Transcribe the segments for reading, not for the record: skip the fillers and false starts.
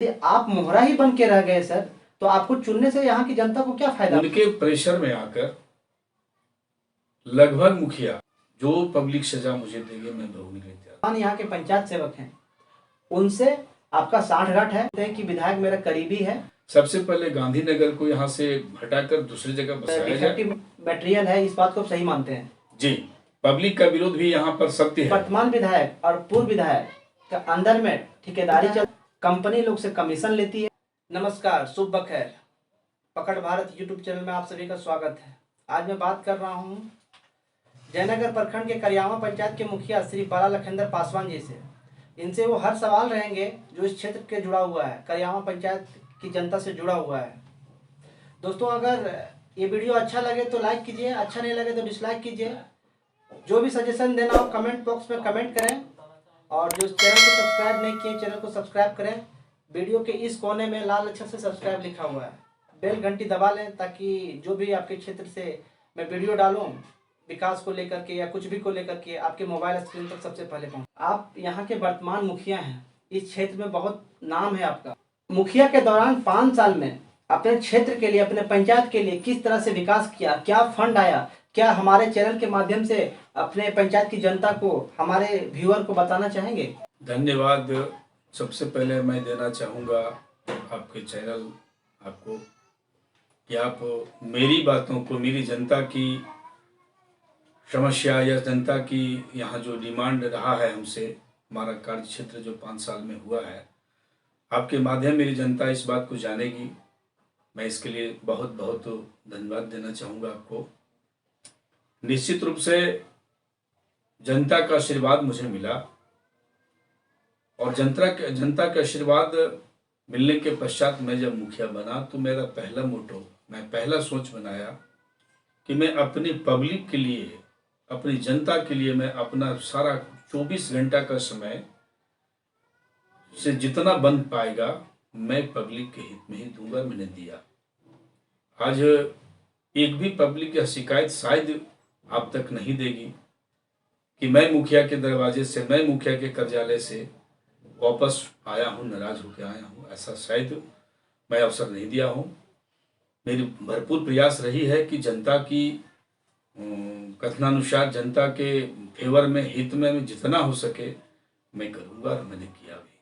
यदि आप मोहरा ही बन के रह गए सर, तो आपको चुनने से यहाँ की जनता को क्या फायदा? उनके प्रेशर में आकर लगभग मुखिया जो पब्लिक सजा मुझे देंगे मैं भोगने के लिए तैयार। यहाँ के पंचायत सेवक हैं, उनसे आपका साठगांठ है कि विधायक मेरा करीबी है। सबसे पहले गांधीनगर को यहाँ से हटाकर दूसरी जगह बसाया जाए। मटेरियल है, इस बात को सही मानते हैं जी। पब्लिक का विरोध भी यहाँ पर सत्य है। वर्तमान विधायक और पूर्व विधायक का अंदर में ठेकेदारी चल, कंपनी लोग से कमीशन लेती है। नमस्कार, शुभ बखैर, पकड़ भारत यूट्यूब चैनल में आप सभी का स्वागत है। आज मैं बात कर रहा हूँ जयनगर प्रखंड के करियावा पंचायत के मुखिया श्री बाला लखेंद्र पासवान जी से। इनसे वो हर सवाल रहेंगे जो इस क्षेत्र के जुड़ा हुआ है, करियावा पंचायत की जनता से जुड़ा हुआ है। दोस्तों, अगर ये वीडियो अच्छा लगे तो लाइक कीजिए, अच्छा नहीं लगे तो डिसलाइक कीजिए। जो भी सजेशन देना हो कमेंट बॉक्स में कमेंट करें, और जो चैनल को सब्सक्राइब नहीं किए चैनल को सब्सक्राइब करें। वीडियो के इस कोने में लाल अक्षर से सब्सक्राइब लिखा हुआ है, बेल घंटी दबा लें ताकि जो भी आपके क्षेत्र से मैं वीडियो डालूं विकास को लेकर के या कुछ भी को लेकर के आपके मोबाइल स्क्रीन तक सबसे पहले पहुंचे। आप यहाँ के वर्तमान मुखिया हैं, इस क्षेत्र में बहुत नाम है आपका। मुखिया के दौरान 5 साल में अपने क्षेत्र के लिए, अपने पंचायत के लिए किस तरह से विकास किया, क्या फंड आया, क्या हमारे चैनल के माध्यम से अपने पंचायत की जनता को, हमारे व्यूअर को बताना चाहेंगे? धन्यवाद। सबसे पहले मैं देना चाहूँगा आपके चैनल आपको कि आप मेरी बातों को, मेरी जनता की समस्या या जनता की यहाँ जो डिमांड रहा है हमसे, हमारा कार्य क्षेत्र जो 5 साल में हुआ है, आपके माध्यम मेरी जनता इस बात को जानेगी। मैं इसके लिए बहुत बहुत धन्यवाद देना चाहूँगा आपको। निश्चित रूप से जनता का आशीर्वाद मुझे मिला, और जनता का आशीर्वाद मिलने के पश्चात मैं जब मुखिया बना तो मेरा पहला मोटो, मैं पहला सोच बनाया कि मैं अपनी पब्लिक के लिए, अपनी जनता के लिए मैं अपना सारा 24 घंटा का समय से जितना बन पाएगा मैं पब्लिक के हित में ही दूंगा। मैंने दिया। आज एक भी पब्लिक या शिकायत शायद आप तक नहीं देगी कि मैं मुखिया के दरवाजे से, मैं मुखिया के कार्यालय से वापस आया हूँ, नाराज होकर आया हूँ, ऐसा शायद मैं अवसर नहीं दिया हूँ। मेरी भरपूर प्रयास रही है कि जनता की कथनानुसार, जनता के फेवर में, हित में जितना हो सके मैं करूँगा, और मैंने किया भी।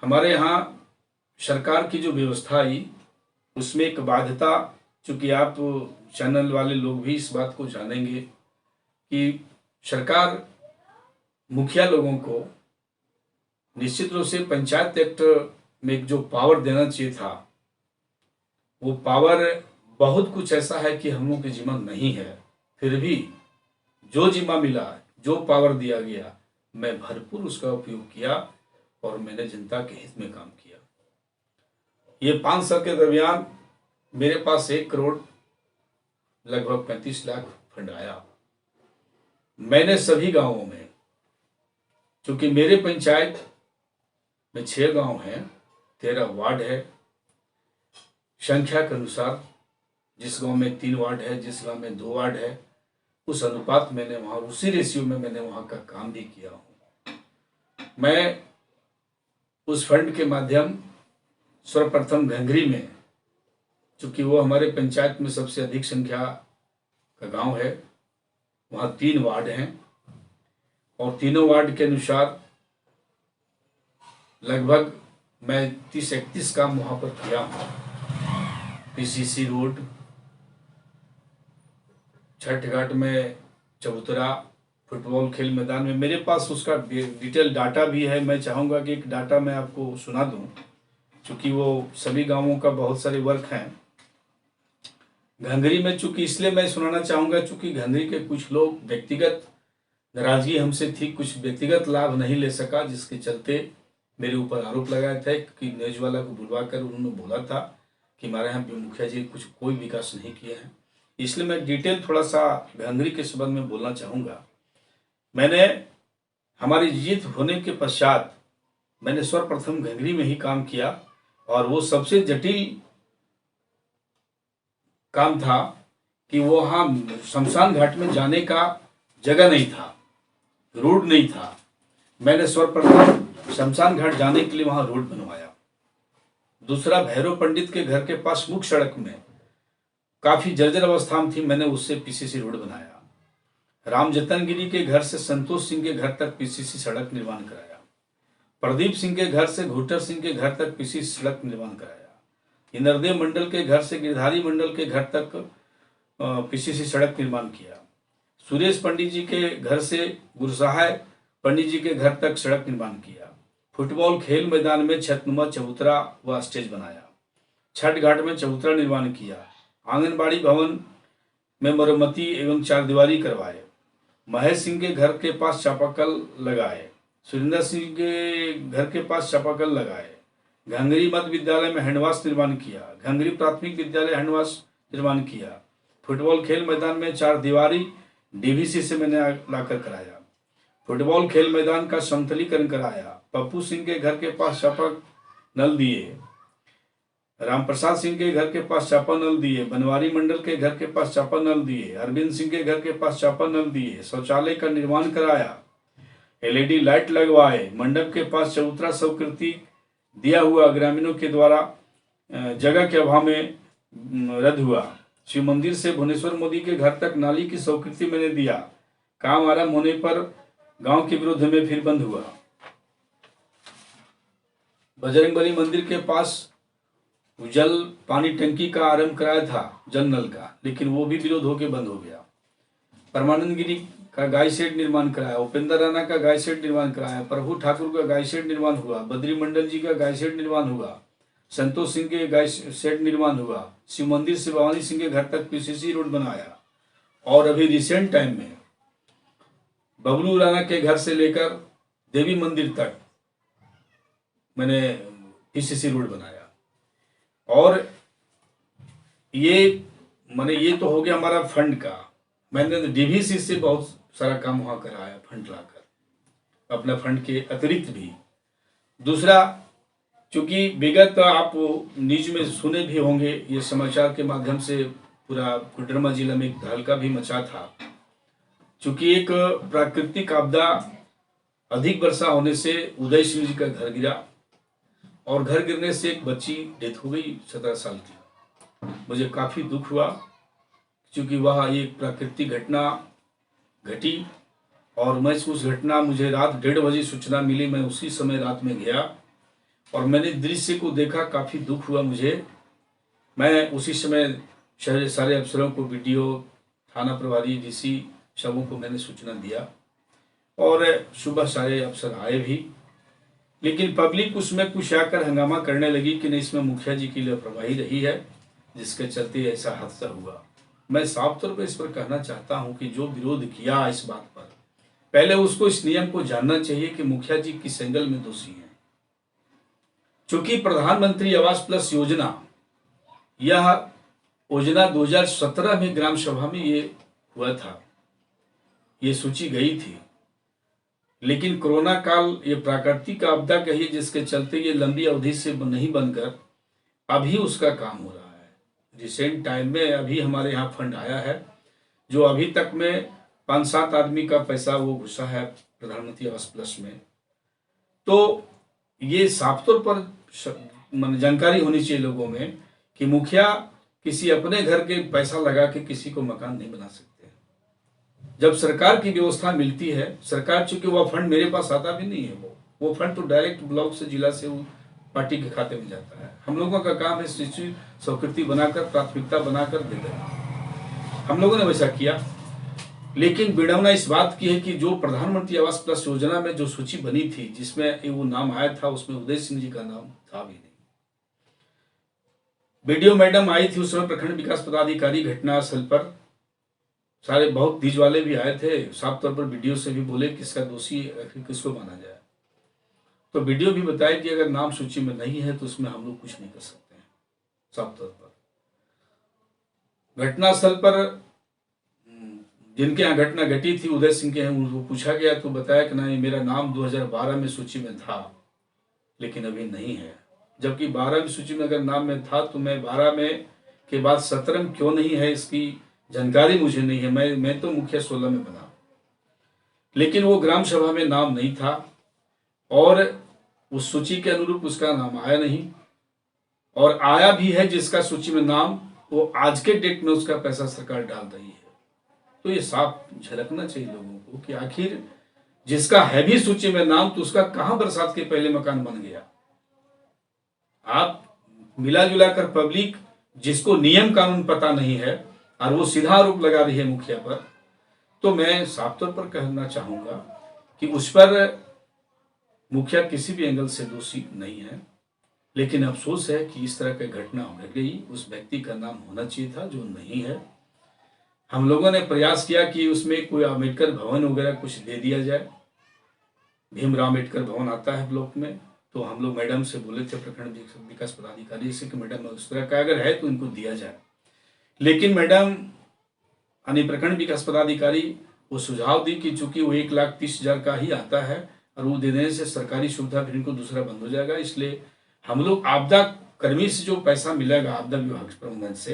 हमारे यहाँ सरकार की जो व्यवस्था आई उसमें एक बाध्यता, चूँकि आप चैनल वाले लोग भी इस बात को जानेंगे कि सरकार मुखिया लोगों को निश्चित रूप से पंचायत एक्ट में एक जो पावर देना चाहिए था, वो पावर बहुत कुछ ऐसा है कि हम लोगों के जिम्मा नहीं है। फिर भी जो जिम्मा मिला, जो पावर दिया गया, मैं भरपूर उसका उपयोग किया और मैंने जनता के हित में काम किया। ये 5 साल के दरमियान मेरे पास 1 करोड़ लगभग 35 लाख फंड आया। मैंने सभी गांवों में, चूंकि मेरे पंचायत में 6 गांव हैं, 13 वार्ड है, संख्या के अनुसार जिस गांव में 3 वार्ड है, जिस गांव में 2 वार्ड है, उस अनुपात मैंने वहां, उसी रेशियो में मैंने वहां का काम भी किया हूं। मैं उस फंड के माध्यम सर्वप्रथम घंघरी में, चूंकि वो हमारे पंचायत में सबसे अधिक संख्या का गांव है, वहाँ 3 वार्ड हैं, और तीनों वार्ड के अनुसार लगभग मैं 30-31 काम वहाँ पर किया हूँ। पीसीसी रोड, छठ घाट में चबूतरा, फुटबॉल खेल मैदान में, मेरे पास उसका डिटेल डाटा भी है। मैं चाहूँगा कि एक डाटा मैं आपको सुना दूँ, क्योंकि वो सभी गांवों का बहुत सारे वर्क हैं। घंघरी में चूंकि इसलिए मैं सुनाना चाहूँगा, चूंकि घंघरी के कुछ लोग व्यक्तिगत नाराजगी हमसे थी, कुछ व्यक्तिगत लाभ नहीं ले सका, जिसके चलते मेरे ऊपर आरोप लगाए थे कि न्यूज वाला को बुलवाकर उन्होंने बोला था कि हमारे यहाँ मुखिया जी कुछ कोई विकास नहीं किया है। इसलिए मैं डिटेल थोड़ा सा घंघरी के संबंध में बोलना चाहूँगा। मैंने, हमारी जीत होने के पश्चात मैंने सर्वप्रथम घंघरी में ही काम किया, और वो सबसे जटिल काम था कि वो वहाँ शमशान घाट में जाने का जगह नहीं था, रोड नहीं था। मैंने सर्वप्रथम शमशान घाट जाने के लिए वहां रोड बनवाया। दूसरा, भैरव पंडित के घर के पास मुख्य सड़क में काफी जर्जर अवस्था में थी, मैंने उससे पीसीसी रोड बनाया। राम जतनगिरी के घर से संतोष सिंह के घर तक पीसीसी सड़क निर्माण कराया। प्रदीप सिंह के घर से घुटर सिंह के घर तक पीसीसी सड़क निर्माण कराया। इंद्रदेव मंडल के घर से गिरधारी मंडल के घर तक पीसीसी सड़क निर्माण किया। सुरेश पंडित जी के घर से गुरसहाय पंडित जी के घर तक सड़क निर्माण किया। फुटबॉल खेल मैदान में छतनुमा चबूतरा व स्टेज बनाया। छठ घाट में चबूतरा निर्माण किया। आंगनबाड़ी भवन में मरम्मती एवं चारदीवारी करवाए। महेश सिंह के घर के पास चापाकल लगाए। सुरेंद्र सिंह के घर के पास चापाकल लगाए। घंगरी मध्य विद्यालय में हैंडवाश निर्माण किया। घंगरी प्राथमिक विद्यालय हैंडवाश निर्माण किया। फुटबॉल खेल मैदान में चारदीवारी डीवीसी से मैंने लाकर कराया। फुटबॉल खेल मैदान का समतलीकरण कराया। पप्पू सिंह के घर के पास चापा नल दिए। रामप्रसाद सिंह के घर के पास चापा नल दिए। बनवारी मंडल के घर के पास चापा नल दिए। अरविंद सिंह के घर के पास चापा नल दिए। शौचालय का निर्माण कराया। एलईडी लाइट लगवाए। मंडप के पास चबूतरा स्वीकृति दिया हुआ ग्रामीणों के द्वारा जगह के अभाव में रद्द हुआ। शिव मंदिर से भुवनेश्वर मोदी के घर तक नाली की स्वीकृति मैंने दिया। काम आरंभ होने पर गांव के विरोध में फिर बंद हुआ। बजरंगबली मंदिर के पास जल पानी टंकी का आरंभ कराया था, जल नल का, लेकिन वो भी विरोध होकर बंद हो गया। परमानंद गिरी का गाय शेड निर्माण कराया। उपेंद्र राणा का गाय शेड निर्माण कराया। प्रभु ठाकुर का गाय शेड निर्माण हुआ। बद्री मंडल जी का गाय शेड निर्माण हुआ। संतोष सिंह के गाय शेड निर्माण हुआ। शिव मंदिर से भवानी सिंह के घर तक पीसीसी रोड बनाया। और अभी रिसेंट टाइम में बबलू राणा के घर से लेकर देवी मंदिर तक मैंने पीसीसी रोड बनाया। और ये तो हो गया हमारा फंड का। मैंने डीवीसी से बहुत सारा काम वहां कराया, फंड लाकर, अपना फंड के अतिरिक्त भी। दूसरा, चूंकि विगत आप न्यूज में सुने भी होंगे, ये समाचार के माध्यम से पूरा कोडरमा जिला में एक तहलका भी मचा था। चूंकि एक प्राकृतिक आपदा अधिक वर्षा होने से उदय सिंह जी का घर गिरा और घर गिरने से एक बच्ची डेथ हो गई 17 साल की। मुझे काफी दुख हुआ, क्योंकि वह एक प्राकृतिक घटना घटी और मैं उस घटना मुझे रात 1:30 बजे सूचना मिली। मैं उसी समय रात में गया और मैंने दृश्य को देखा, काफी दुख हुआ मुझे। मैं उसी समय शहर सारे अफसरों को, वीडियो, थाना प्रभारी, डीसी सबों को मैंने सूचना दिया और सुबह सारे अफसर आए भी। लेकिन पब्लिक उसमें कुछ आकर हंगामा करने लगी कि नहीं, इसमें मुखिया जी की लापरवाही रही है, जिसके चलते ऐसा हादसा हुआ। मैं साफ तौर पर इस पर कहना चाहता हूं कि जो विरोध किया इस बात पर, पहले उसको इस नियम को जानना चाहिए कि मुखिया जी किस एंगल में दोषी हैं। चूंकि प्रधानमंत्री आवास प्लस योजना, यह योजना 2017 में ग्राम सभा में ये हुआ था, ये सूची गई थी। लेकिन कोरोना काल, ये प्राकृतिक आपदा कहिए, जिसके चलते ये लंबी अवधि से नहीं बनकर अभी उसका काम हो रहा है। रिसेंट टाइम में अभी हमारे यहाँ फंड आया है, जो अभी तक में 5-7 आदमी का पैसा वो घुसा है प्रधानमंत्री आवास प्लस में। तो ये साफ तौर पर जानकारी होनी चाहिए लोगों में कि मुखिया किसी अपने घर के पैसा लगा के किसी को मकान नहीं बना सकते। जब सरकार की व्यवस्था मिलती है, सरकार, चूंकि वो फंड मेरे पास आता भी नहीं है, वो फंड तो डायरेक्ट ब्लॉक से, जिला से वो पार्टी के खाते में जाता है। हम लोगों का काम है स्वीकृति बनाकर, प्राथमिकता बनाकर दे देना। हम लोगों ने वैसा किया। लेकिन विडंबना इस बात की है कि जो प्रधानमंत्री आवास प्लस योजना में जो सूची बनी थी, जिसमें वो नाम आया था, उसमें उदय सिंह जी का नाम था भी नहीं। बीडीओ मैडम आई थी उस समय, प्रखंड विकास पदाधिकारी घटनास्थल पर, सारे बहुत बीज वाले भी आए थे। साफ तौर पर वीडियो से भी बोले कि इसका दोषी किसको माना जाए। तो वीडियो भी बताया कि अगर नाम सूची में नहीं है तो उसमें हम लोग कुछ नहीं कर सकते हैं। साफ तौर पर घटनास्थल पर जिनके यहाँ घटना घटी थी, उदय सिंह के हैं, उनको पूछा गया तो बताया कि नहीं, मेरा नाम 2012 में सूची में था, लेकिन अभी नहीं है। जबकि 12 में सूची में अगर नाम में था तो मैं 12 में के बाद 17 में क्यों नहीं है, इसकी जानकारी मुझे नहीं है। मैं तो मुखिया 16 में बना, लेकिन वो ग्राम सभा में नाम नहीं था। और उस सूची के अनुरूप उसका नाम आया नहीं, और आया भी है जिसका सूची में नाम, वो आज के डेट में उसका पैसा सरकार डाल रही है। तो ये साफ झलकना चाहिए लोगों को कि आखिर जिसका है भी सूची में नाम, तो उसका कहां बरसात के पहले मकान बन गया। आप मिला जुला कर पब्लिक जिसको नियम कानून पता नहीं है और वो सीधा आरोप लगा रही है मुखिया पर, तो मैं साफ तौर पर कहना चाहूंगा कि उस पर मुखिया किसी भी एंगल से दोषी नहीं है। लेकिन अफसोस है कि इस तरह की घटना घट गई। उस व्यक्ति का नाम होना चाहिए था, जो नहीं है। हम लोगों ने प्रयास किया कि उसमें कोई अम्बेडकर भवन वगैरह कुछ दे दिया जाए। भीमराव अम्बेडकर भवन आता है ब्लॉक में, तो हम लोग मैडम से बोले थे, प्रखंड विकास पदाधिकारी से, कि मैडम उस तरह का अगर है तो इनको दिया जाए। लेकिन मैडम यानी प्रखंड विकास पदाधिकारी वो सुझाव दी कि चूंकि वो 1,30,000 का ही आता है और वो दे देने से सरकारी सुविधा फिर इनको दूसरा बंद हो जाएगा, इसलिए हम लोग आपदा कर्मी से जो पैसा मिलेगा आपदा विभाग प्रबंधन से,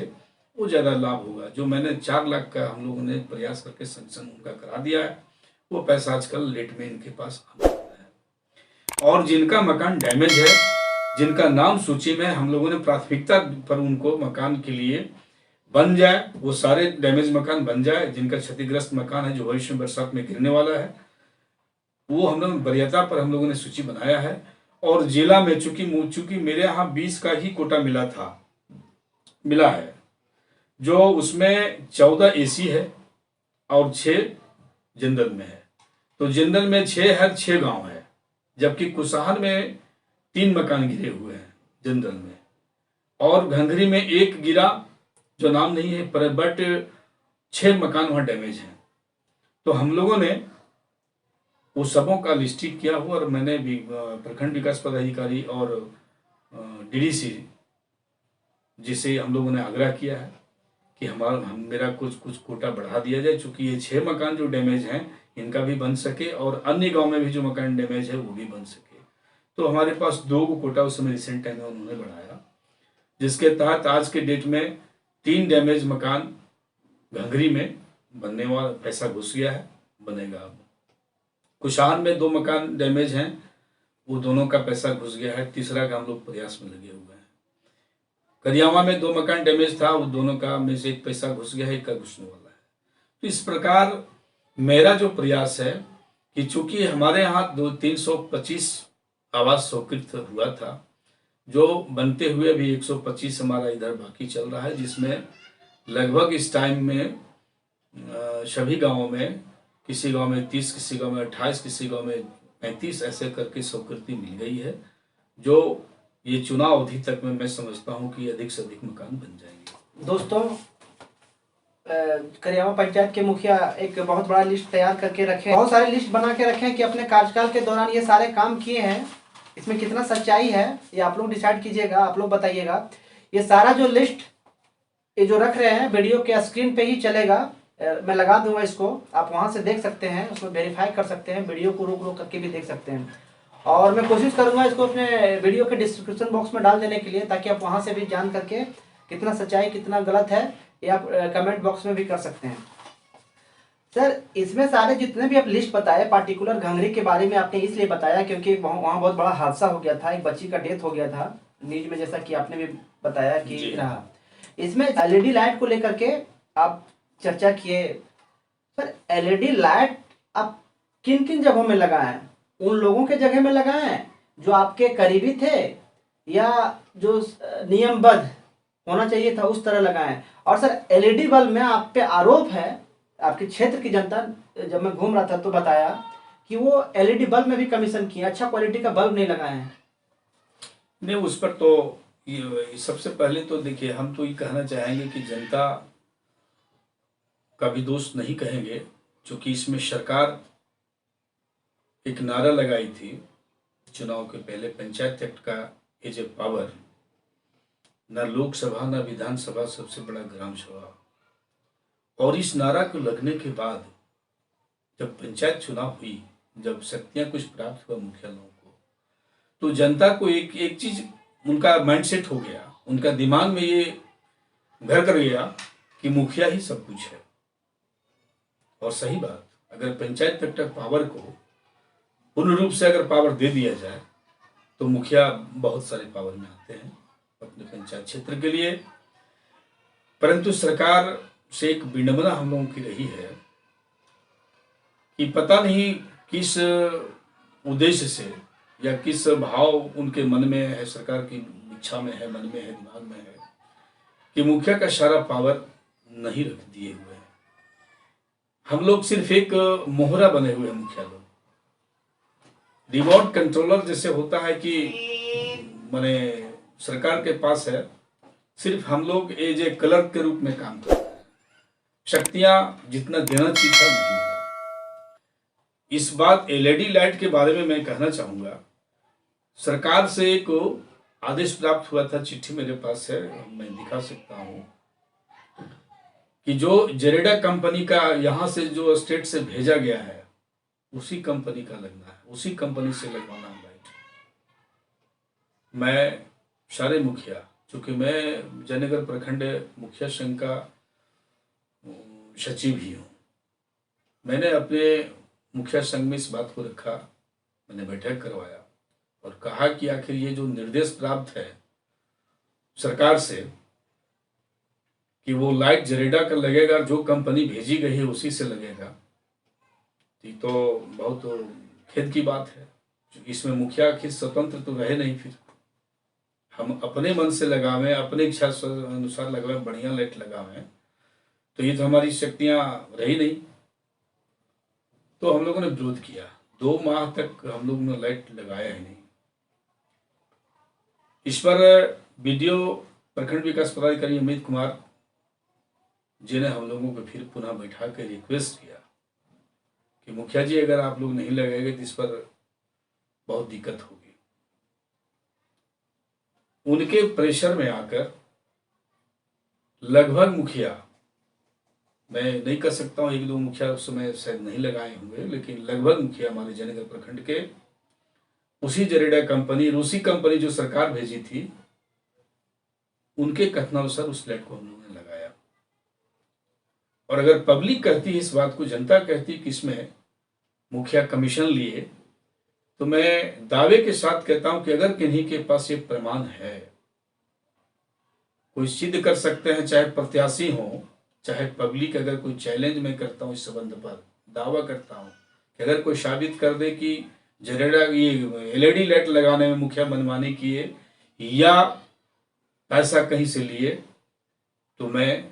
वो ज़्यादा लाभ होगा। जो मैंने 4 लाख का हम लोगों ने प्रयास करके संक्शन उनका करा दिया है, वो पैसा आजकल लेट में इनके पास आ रहा है। और जिनका मकान डैमेज है, जिनका नाम सूची में, हम लोगों ने प्राथमिकता पर उनको मकान के लिए बन जाए, वो सारे डैमेज मकान बन जाए। जिनका क्षतिग्रस्त मकान है, जो भविष्य में बरसात में गिरने वाला है, वो हम लोग वरीयता पर हम लोगों ने सूची बनाया है। और जिला में चूंकि मेरे यहाँ 20 का ही कोटा मिला है, जो उसमें 14 एसी है और 6 जनरल में है। तो जनरल में 6 है, 6 गांव है, जबकि कुसाहर में 3 मकान गिरे हुए हैं जनरल में, और घंघरी में 1 गिरा जो नाम नहीं है, पर बट 6 मकान वहां डैमेज हैं। तो हम लोगों ने वो सबों का लिस्टिंग किया हुआ, और मैंने भी प्रखंड विकास पदाधिकारी और डीडीसी जिसे हम लोगों ने आग्रह किया है कि मेरा कुछ कोटा बढ़ा दिया जाए, चूंकि ये 6 मकान जो डैमेज हैं इनका भी बन सके, और अन्य गांव में भी जो मकान डैमेज है वो भी बन सके। तो हमारे पास 2 कोटा उस समय रिसेंट टाइम में उन्होंने बढ़ाया, जिसके तहत आज के डेट में 3 डैमेज मकान घंघरी में बनने वाला पैसा घुस गया है, बनेगा। अब कुशान में 2 मकान डैमेज हैं, वो दोनों का पैसा घुस गया है। तीसरा का हम लोग प्रयास में लगे हुए हैं। करियावा में 2 मकान डैमेज था, वो दोनों का में से 1 पैसा घुस गया है, 1 का घुसने वाला है। तो इस प्रकार मेरा जो प्रयास है कि चूंकि हमारे यहाँ 325 आवास स्वीकृत हुआ था, जो बनते हुए भी 125 हमारा इधर बाकी चल रहा है, जिसमें लगभग इस टाइम में सभी गांवों में, किसी गांव में 30, किसी गांव में 28, किसी गांव में 35 ऐसे करके स्वीकृति मिल गई है, जो ये चुनाव अवधि तक में मैं समझता हूं कि अधिक से अधिक मकान बन जाएंगे। दोस्तों, करियावा पंचायत के मुखिया एक बहुत बड़ा लिस्ट तैयार करके रखे हैं, बहुत सारे लिस्ट बना के रखे हैं कि अपने कार्यकाल के दौरान ये सारे काम किए हैं। इसमें कितना सच्चाई है ये आप लोग डिसाइड कीजिएगा, आप लोग बताइएगा। ये सारा जो लिस्ट ये जो रख रहे हैं वीडियो के स्क्रीन पे ही चलेगा, मैं लगा दूंगा इसको, आप वहां से देख सकते हैं, उसमें वेरीफाई कर सकते हैं, वीडियो को रोक करके भी देख सकते हैं। और मैं कोशिश करूंगा इसको अपने वीडियो के डिस्क्रिप्शन बॉक्स में डाल देने के लिए, ताकि आप वहां से भी जान करके कितना सच्चाई कितना गलत है ये आप कमेंट बॉक्स में भी कर सकते हैं। सर, इसमें सारे जितने भी आप लिस्ट बताए, पार्टिकुलर घंघरी के बारे में आपने इसलिए बताया क्योंकि वहाँ बहुत बड़ा हादसा हो गया था, एक बच्ची का डेथ हो गया था न्यूज में, जैसा कि आपने भी बताया कि रहा। इसमें एलईडी लाइट को लेकर के आप चर्चा किए। सर, एलईडी लाइट आप किन किन जगहों में लगाएं? उन लोगों के जगह में लगाएं जो आपके करीबी थे, या जो नियमबद्ध होना चाहिए था उस तरह लगाएं? और सर, एलईडी बल्ब में आप पे आरोप है, आपके क्षेत्र की जनता जब मैं घूम रहा था तो बताया कि वो एलईडी बल्ब में भी कमीशन किए, अच्छा क्वालिटी का बल्ब नहीं लगाए हैं। नहीं, उस पर तो सबसे पहले तो देखिए, हम तो ये कहना चाहेंगे कि जनता का भी दोष नहीं कहेंगे, क्योंकि इसमें सरकार एक नारा लगाई थी चुनाव के पहले, पंचायत एक्ट का एज ए पावर, न लोकसभा न विधानसभा, सबसे बड़ा ग्राम सभा। और इस नारा को लगने के बाद जब पंचायत चुनाव हुई, जब शक्तियां कुछ प्राप्त हुआ मुखिया लोगों को, तो जनता को एक चीज उनका माइंडसेट हो गया, उनका दिमाग में ये घर कर गया कि मुखिया ही सब कुछ है। और सही बात, अगर पंचायत एक्ट पावर को पूर्ण रूप से अगर पावर दे दिया जाए तो मुखिया बहुत सारे पावर में आते हैं अपने पंचायत क्षेत्र के लिए। परंतु सरकार से एक विडंबना हम लोगों की रही है कि पता नहीं किस उद्देश्य से या किस भाव उनके मन में है, सरकार की इच्छा में है, मन में है, दिमाग में है कि मुखिया का सारा पावर नहीं रख दिए हुए हैं। हम लोग सिर्फ एक मोहरा बने हुए हैं मुखिया लोग, रिमोट कंट्रोलर जैसे होता है कि माने सरकार के पास है, सिर्फ हम लोग एज ए क्लर्क के रूप में काम करते हैं। शक्तियां जितना देना चाहिए था नहीं मिला। इस बात एलईडी लाइट के बारे में मैं कहना चाहूंगा, सरकार से एक आदेश प्राप्त हुआ था, चिट्ठी मेरे पास है, मैं दिखा सकता हूं कि जो जेरेडा कंपनी का यहां से जो स्टेट से भेजा गया है उसी कंपनी का लगना है, उसी कंपनी से लगवाना है लाइट। मैं सारे मुखिया, चूंकि मैं जयनगर प्रखंड मुखिया संघ का सचिव ही हूँ, मैंने अपने मुखिया संघ में इस बात को रखा, मैंने बैठक करवाया और कहा कि आखिर ये जो निर्देश प्राप्त है सरकार से कि वो लाइट जेरेडा का लगेगा, जो कंपनी भेजी गई है उसी से लगेगा, तो बहुत खेद की बात है। इसमें मुखिया आखिर स्वतंत्र तो रहे नहीं, फिर हम अपने मन से लगावें, अपने इच्छा अनुसार लगावें, बढ़िया लाइट लगावें, तो ये तो हमारी शक्तियां रही नहीं। तो हम लोगों ने विरोध किया, 2 माह तक हम लोगों ने लाइट लगाया ही नहीं। इस पर बीडीओ प्रखंड विकास पदाधिकारी अमित कुमार जी ने हम लोगों को फिर पुनः बैठा कर रिक्वेस्ट किया कि मुखिया जी अगर आप लोग नहीं लगाएंगे तो इस पर बहुत दिक्कत होगी। उनके प्रेशर में आकर लगभग मुखिया, मैं नहीं कर सकता हूं 1-2 मुखिया उस समय शायद नहीं लगाए होंगे, लेकिन लगभग मुखिया हमारे जयनगर प्रखंड के उसी जेरेडा कंपनी, रूसी कंपनी जो सरकार भेजी थी, उनके कथनानुसार उस लाइट को हम लोगों ने लगाया। और अगर पब्लिक कहती है इस बात को, जनता कहती कि इसमें मुखिया कमीशन लिए, तो मैं दावे के साथ कहता हूं कि अगर किन्हीं के पास ये प्रमाण है, कोई सिद्ध कर सकते हैं, चाहे प्रत्याशी हो चाहे पब्लिक, अगर कोई चैलेंज मैं करता हूं इस संबंध पर, दावा करता हूं कि अगर कोई साबित कर दे कि जेरेडा ये एलईडी लाइट लगाने में मुखिया मनमानी किए या पैसा कहीं से लिए, तो मैं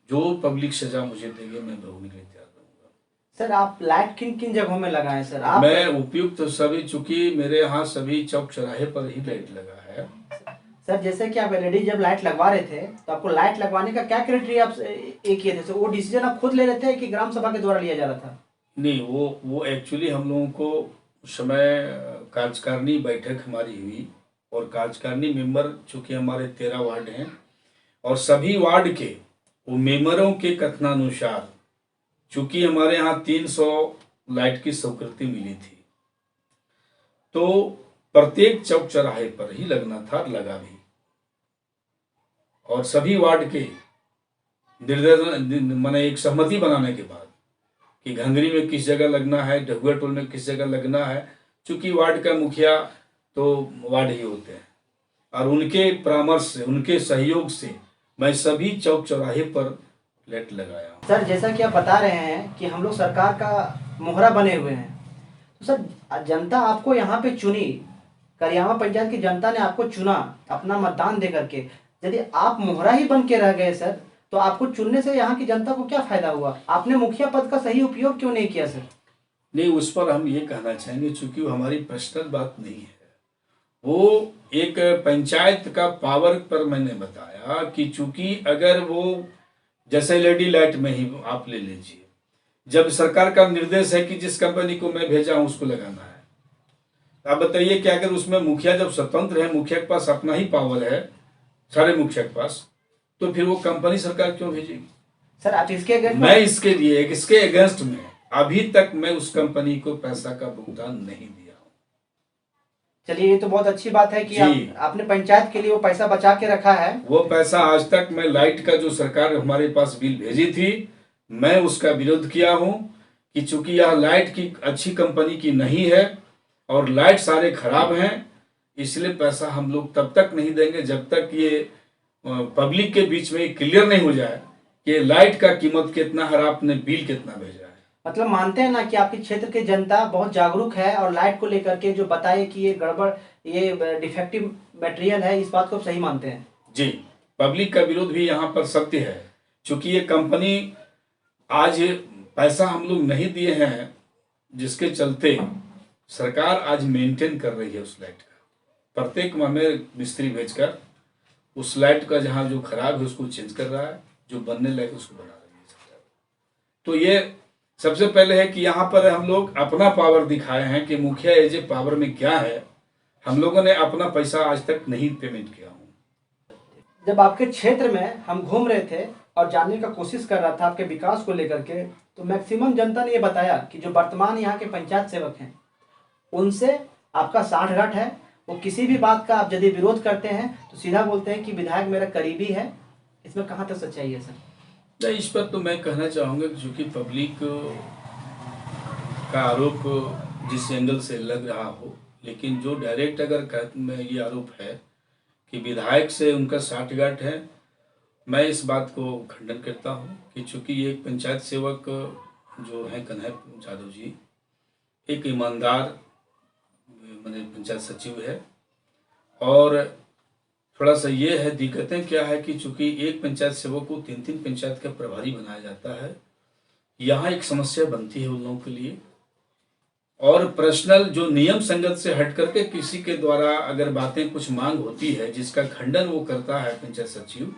जो पब्लिक सजा मुझे देगी मैं भोगने के लिए तैयार रहूंगा। सर आप लाइट किन किन जगहों में लगाए सर? आप मैं उपयुक्त सभी, चूंकि मेरे यहाँ सभी चौक चौराहे पर ही लाइट लगा है। सर जैसे कि आप एलईडी जब लाइट लगवा रहे थे तो आपको लाइट लगवाने का क्या क्राइटेरिया आप एक किए थे? वो डिसीजन आप खुद ले रहे थे कि ग्राम सभा के द्वारा लिया जा रहा था? नहीं, वो एक्चुअली हम लोगों को उस समय कार्यकारिणी बैठक हमारी हुई और कार्यकारिणी मेंबर चूंकि हमारे 13 वार्ड हैं और सभी वार्ड के वो मेंबरों के कथनानुसार, चूंकि हमारे यहाँ 300 लाइट की स्वीकृति मिली थी, तो प्रत्येक चौक चौराहे पर ही लगना था, लगा भी। और सभी वार्ड के निर्देशन माने एक सहमति बनाने के बाद कि घंगरी में किस जगह लगना है, ढगुआ टोल में किस जगह लगना है, चूंकि वार्ड का मुखिया तो वार्ड ही होते हैं, और उनके परामर्श से, उनके सहयोग से मैं सभी चौक चौराहे पर लाइट लगाया। सर जैसा कि आप बता रहे हैं कि हम लोग सरकार का मोहरा बने हुए हैं, तो सर जनता आपको यहाँ पे चुनी, करियामा पंचायत की जनता ने आपको चुना अपना मतदान दे करके, यदि आप मोहरा ही बन के रह गए सर, तो आपको चुनने से यहाँ की जनता को क्या फायदा हुआ? आपने मुखिया पद का सही उपयोग क्यों नहीं किया सर? नहीं, उस पर हम ये कहना चाहेंगे, चूंकि वो हमारी पर्सनल बात नहीं है, वो एक पंचायत का पावर पर मैंने बताया कि चूंकि अगर वो जैसे एलईडी लाइट में ही आप ले लीजिए, जब सरकार का निर्देश है कि जिस कंपनी को मैं भेजा हूं उसको लगाना है, आप बताइए कि अगर उसमें मुखिया जब स्वतंत्र है, मुखिया के पास अपना ही पावर है, सारे मुखिया के पास, तो फिर वो कंपनी सरकार क्यों भेजेगी? सर आप इसके अगेंस्ट मैं इसके अगेंस्ट में अभी तक मैं उस कंपनी को पैसा का भुगतान नहीं दिया हूं। चलिए ये तो बहुत अच्छी बात है कि आपने पंचायत के लिए वो पैसा बचा के रखा है। वो पैसा आज तक, मैं लाइट का जो सरकार हमारे पास बिल भेजी थी, मैं उसका विरोध किया हूं कि चूंकि यह लाइट की अच्छी कंपनी की नहीं है और लाइट सारे खराब हैं, इसलिए पैसा हम लोग तब तक नहीं देंगे जब तक ये पब्लिक के बीच में क्लियर नहीं हो जाए कि लाइट का कीमत कितना है और आपने बिल कितना भेजा है। मतलब मानते हैं ना कि आपके क्षेत्र की जनता बहुत जागरूक है और लाइट को लेकर के जो बताए कि ये गड़बड़, ये डिफेक्टिव मटेरियल है, इस बात को आप सही मानते हैं? जी, पब्लिक का विरोध भी यहाँ पर सत्य है, क्योंकि ये कंपनी आज पैसा हम लोग नहीं दिए हैं, जिसके चलते सरकार आज मेंटेन कर रही है उस लाइट का। प्रत्येक माह में मिस्त्री भेजकर उस लाइट का जहाँ जो खराब है उसको चेंज कर रहा है, जो बनने लायक उसको बना रही है सरकार। तो ये सबसे पहले है कि यहाँ पर हम लोग अपना पावर दिखाए हैं कि मुखिया एजे पावर में क्या है। हम लोगों ने अपना पैसा आज तक नहीं पेमेंट किया हूँ। जब आपके क्षेत्र में हम घूम रहे थे और जानने का कोशिश कर रहा था आपके विकास को लेकर के, तो मैक्सिमम जनता ने ये बताया कि जो वर्तमान यहाँ के पंचायत सेवक हैं उनसे आपका साठगांठ है। वो किसी भी बात का आप यदि विरोध करते हैं तो सीधा बोलते हैं कि विधायक मेरा करीबी है। इसमें कहाँ तक सच्चाई है सर? नहीं, इस पर तो मैं कहना चाहूँगा कि चूँकि पब्लिक का आरोप जिस एंगल से लग रहा हो, लेकिन जो डायरेक्ट अगर में ये आरोप है कि विधायक से उनका साठगांठ है, मैं इस बात को खंडन करता हूँ कि चूँकि ये एक पंचायत सेवक जो है कन्हैया यादव जी एक ईमानदार मैंने पंचायत सचिव है। और थोड़ा सा ये है, दिक्कतें क्या है कि चूंकि एक पंचायत सेवक को 3-3 पंचायत का प्रभारी बनाया जाता है, यहाँ एक समस्या बनती है उन लोगों के लिए। और पर्सनल जो नियम संगत से हट करके किसी के द्वारा अगर बातें कुछ मांग होती है जिसका खंडन वो करता है पंचायत सचिव,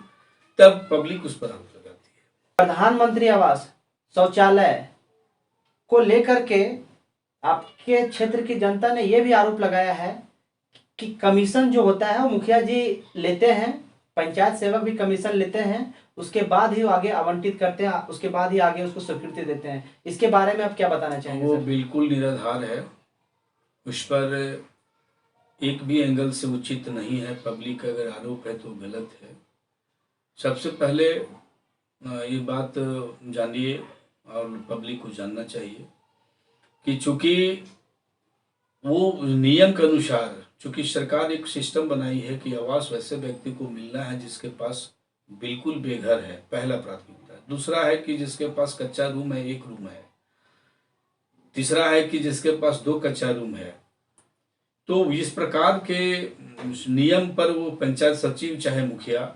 तब पब्लिक उस पर आरोप लगाती है। प्रधानमंत्री आवास शौचालय को लेकर के आपके क्षेत्र की जनता ने यह भी आरोप लगाया है कि कमीशन जो होता है वो मुखिया जी लेते हैं, पंचायत सेवक भी कमीशन लेते हैं, उसके बाद ही वो आगे आवंटित करते हैं, उसके बाद ही आगे उसको स्वीकृति देते हैं। इसके बारे में आप क्या बताना चाहेंगे? वो बिल्कुल निराधार है, उस पर एक भी एंगल से उचित नहीं है। पब्लिक का अगर आरोप है तो गलत है। सबसे पहले ये बात जानिए और पब्लिक को जानना चाहिए कि चूंकि वो नियम के अनुसार, चूंकि सरकार एक सिस्टम बनाई है कि आवास वैसे व्यक्ति को मिलना है जिसके पास बिल्कुल बेघर है, पहला प्राथमिकता। दूसरा है कि जिसके पास कच्चा रूम है, 1 रूम है। तीसरा है कि जिसके पास 2 कच्चा रूम है। तो इस प्रकार के नियम पर वो पंचायत सचिव चाहे मुखिया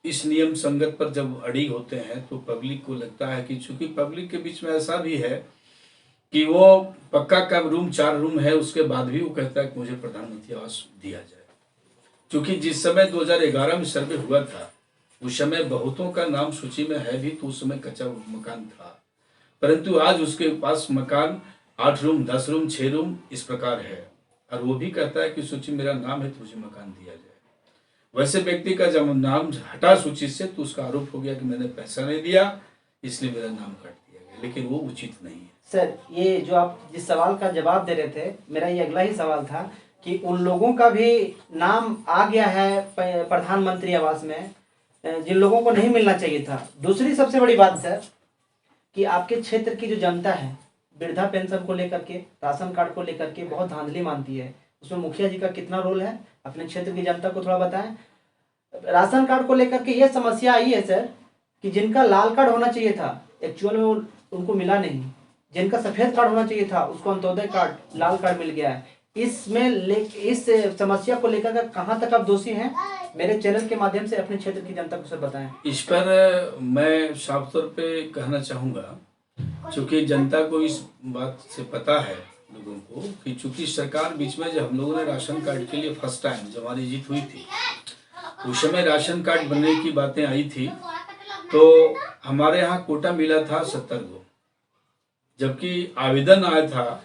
इस नियम संगत पर जब अड़ी होते हैं तो पब्लिक को लगता है कि चूंकि पब्लिक के बीच में ऐसा भी है कि वो पक्का का रूम 4 रूम है, उसके बाद भी वो कहता है कि मुझे प्रधानमंत्री आवास दिया जाए। क्योंकि जिस समय 2011 में सर्वे हुआ था उस समय बहुतों का नाम सूची में है भी, तो उस समय कच्चा मकान था, परंतु आज उसके पास मकान 8 रूम, 10 रूम, 6 रूम इस प्रकार है, और वो भी कहता है कि सूची मेरा नाम है तो मुझे मकान दिया जाए। वैसे व्यक्ति का जब नाम हटा सूची से तो उसका आरोप हो गया कि मैंने पैसा नहीं दिया इसलिए मेरा नाम काट दिया गया, लेकिन वो उचित नहीं है। सर, ये जो आप जिस सवाल का जवाब दे रहे थे, मेरा ये अगला ही सवाल था कि उन लोगों का भी नाम आ गया है प्रधानमंत्री आवास में जिन लोगों को नहीं मिलना चाहिए था। दूसरी सबसे बड़ी बात सर कि आपके क्षेत्र की जो जनता है वृद्धा पेंशन को लेकर के, राशन कार्ड को लेकर के बहुत धांधली मानती है। उसमें मुखिया जी का कितना रोल है, अपने क्षेत्र की जनता को थोड़ा बताएं। राशन कार्ड को लेकर के ये समस्या आई है सर कि जिनका लाल कार्ड होना चाहिए था एक्चुअल में उनको मिला नहीं, जिनका सफेद कार्ड होना चाहिए था उसको अंत्योदय कार्ड, लाल कार्ड मिल गया है। इस समस्या को लेकर कहाँ तक आप दोषी हैं, मेरे चैनल के माध्यम से अपने क्षेत्र की जनता को सर बताएं। इस पर मैं साफ तौर पे कहना चाहूँगा, चूँकि जनता को इस बात से पता है लोगों को कि चूँकि सरकार बीच में जब हम लोगों ने राशन कार्ड के लिए फर्स्ट टाइम जब हमारी जीत हुई थी उस समय राशन कार्ड बनने की बातें आई थी, तो हमारे यहाँ कोटा मिला था 70 को, जबकि आवेदन आया था